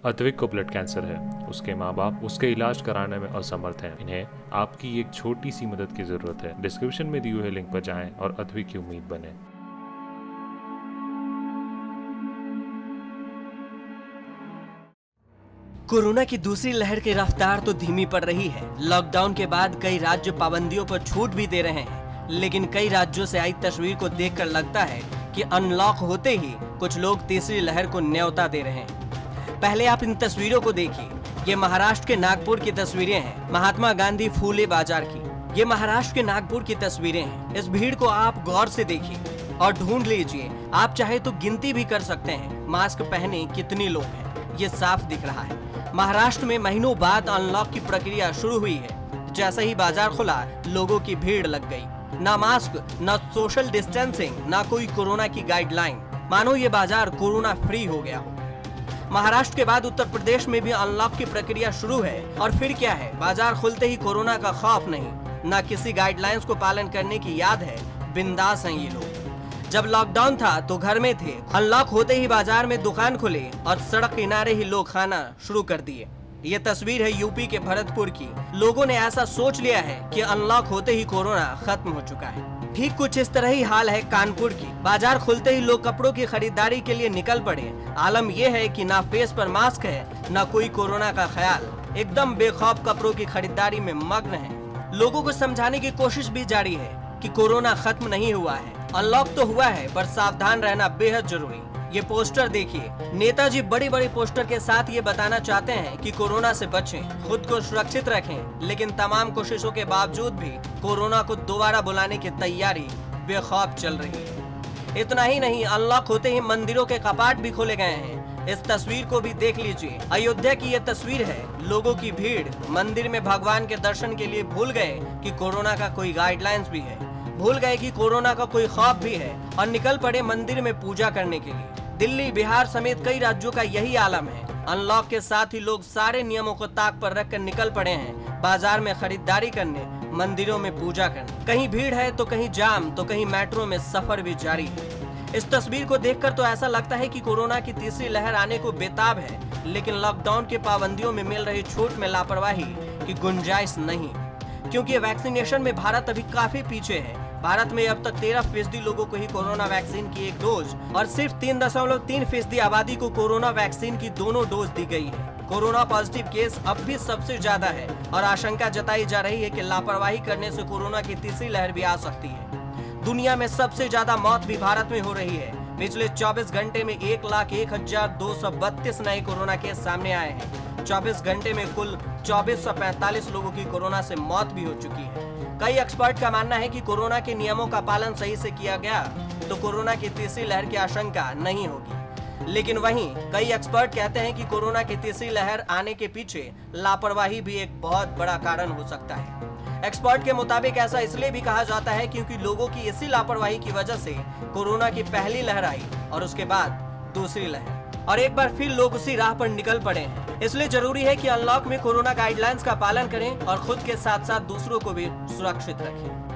अद्विक को blood cancer है। उसके माँ बाप उसके इलाज कराने में असमर्थ हैं। इन्हें आपकी एक छोटी सी मदद की जरूरत है। डिस्क्रिप्शन में दिए हुए लिंक पर जाएं और अद्विक की उम्मीद बने। कोरोना की दूसरी लहर की रफ्तार तो धीमी पड़ रही है। लॉकडाउन के बाद कई राज्य पाबंदियों पर छूट भी दे रहे हैं, लेकिन कई राज्यों से आई तस्वीर को देखकर लगता है कि अनलॉक होते ही कुछ लोग तीसरी लहर को न्योता दे रहे हैं। पहले आप इन तस्वीरों को देखिए। ये महाराष्ट्र के नागपुर की तस्वीरें हैं, महात्मा गांधी फूले बाजार की। ये महाराष्ट्र के नागपुर की तस्वीरें हैं। इस भीड़ को आप गौर से देखिए और ढूंढ लीजिए। आप चाहे तो गिनती भी कर सकते हैं मास्क पहने कितने लोग हैं। ये साफ दिख रहा है। महाराष्ट्र में महीनों बाद अनलॉक की प्रक्रिया शुरू हुई है। जैसे ही बाजार खुला, लोगों की भीड़ लग गई। ना मास्क, ना सोशल डिस्टेंसिंग, ना कोई कोरोना की गाइडलाइन। मानो ये बाजार कोरोना फ्री हो गया हो। महाराष्ट्र के बाद उत्तर प्रदेश में भी अनलॉक की प्रक्रिया शुरू है। और फिर क्या है, बाजार खुलते ही कोरोना का खौफ नहीं, ना किसी गाइडलाइंस को पालन करने की याद है। बिंदास हैं ये लोग। जब लॉकडाउन था तो घर में थे। अनलॉक होते ही बाजार में दुकान खुले और सड़क किनारे ही लोग खाना शुरू कर दिए। ये तस्वीर है यूपी के भरतपुर की। लोगों ने ऐसा सोच लिया है कि अनलॉक होते ही कोरोना खत्म हो चुका है। ठीक कुछ इस तरह ही हाल है कानपुर की। बाजार खुलते ही लोग कपड़ों की खरीदारी के लिए निकल पड़े। आलम यह है कि ना फेस पर मास्क है, ना कोई कोरोना का ख्याल। एकदम बेखौफ कपड़ों की खरीदारी में मग्न है। लोगों को समझाने की कोशिश भी जारी है कि कोरोना खत्म नहीं हुआ है, अनलॉक तो हुआ है, पर सावधान रहना बेहद जरूरी। ये पोस्टर देखिए। नेताजी बड़ी बड़ी पोस्टर के साथ ये बताना चाहते हैं कि कोरोना से बचें, खुद को सुरक्षित रखें, लेकिन तमाम कोशिशों के बावजूद भी कोरोना को दोबारा बुलाने की तैयारी बेखौफ चल रही है। इतना ही नहीं, अनलॉक होते ही मंदिरों के कपाट भी खोले गए हैं। इस तस्वीर को भी देख लीजिए। अयोध्या की ये तस्वीर है। लोगों की भीड़ मंदिर में भगवान के दर्शन के लिए भूल गए कि कोरोना का कोई गाइडलाइंस भी है, भूल गए कि कोरोना का कोई खौफ भी है और निकल पड़े मंदिर में पूजा करने के लिए। दिल्ली, बिहार समेत कई राज्यों का यही आलम है। अनलॉक के साथ ही लोग सारे नियमों को ताक पर रखकर निकल पड़े हैं, बाजार में खरीदारी करने, मंदिरों में पूजा करने। कहीं भीड़ है तो कहीं जाम, तो कहीं मेट्रो में सफर भी जारी है। इस तस्वीर को देखकर तो ऐसा लगता है कि कोरोना की तीसरी लहर आने को बेताब है, लेकिन लॉकडाउन के पाबंदियों में मिल रही छूट में लापरवाही की गुंजाइश नहीं, क्योंकि वैक्सीनेशन में भारत अभी काफी पीछे है। भारत में अब तक 13% लोगों को ही कोरोना वैक्सीन की एक डोज और सिर्फ 3.3% आबादी को कोरोना वैक्सीन की दोनों डोज दी गई है। कोरोना पॉजिटिव केस अब भी सबसे ज्यादा है और आशंका जताई जा रही है कि लापरवाही करने से कोरोना की तीसरी लहर भी आ सकती है। दुनिया में सबसे ज्यादा मौत भी भारत में हो रही है। पिछले 24 घंटे में 1,01,232 नए कोरोना केस सामने आए हैं। 24 घंटे में कुल 2445 लोगों की कोरोना से मौत भी हो चुकी है। कई एक्सपर्ट का मानना है कि कोरोना के नियमों का पालन सही से किया गया तो कोरोना की तीसरी लहर की आशंका नहीं होगी। लेकिन वहीं कई एक्सपर्ट कहते हैं कि कोरोना की तीसरी लहर आने के पीछे लापरवाही भी एक बहुत बड़ा कारण हो सकता है। एक्सपर्ट के मुताबिक ऐसा इसलिए भी कहा जाता है क्योंकि लोगों की इसी लापरवाही की वजह से कोरोना की पहली लहर आई और उसके बाद दूसरी लहर, और एक बार फिर लोग उसी राह पर निकल पड़े हैं। इसलिए जरूरी है कि अनलॉक में कोरोना गाइडलाइंस का पालन करें और खुद के साथ साथ दूसरों को भी सुरक्षित रखें।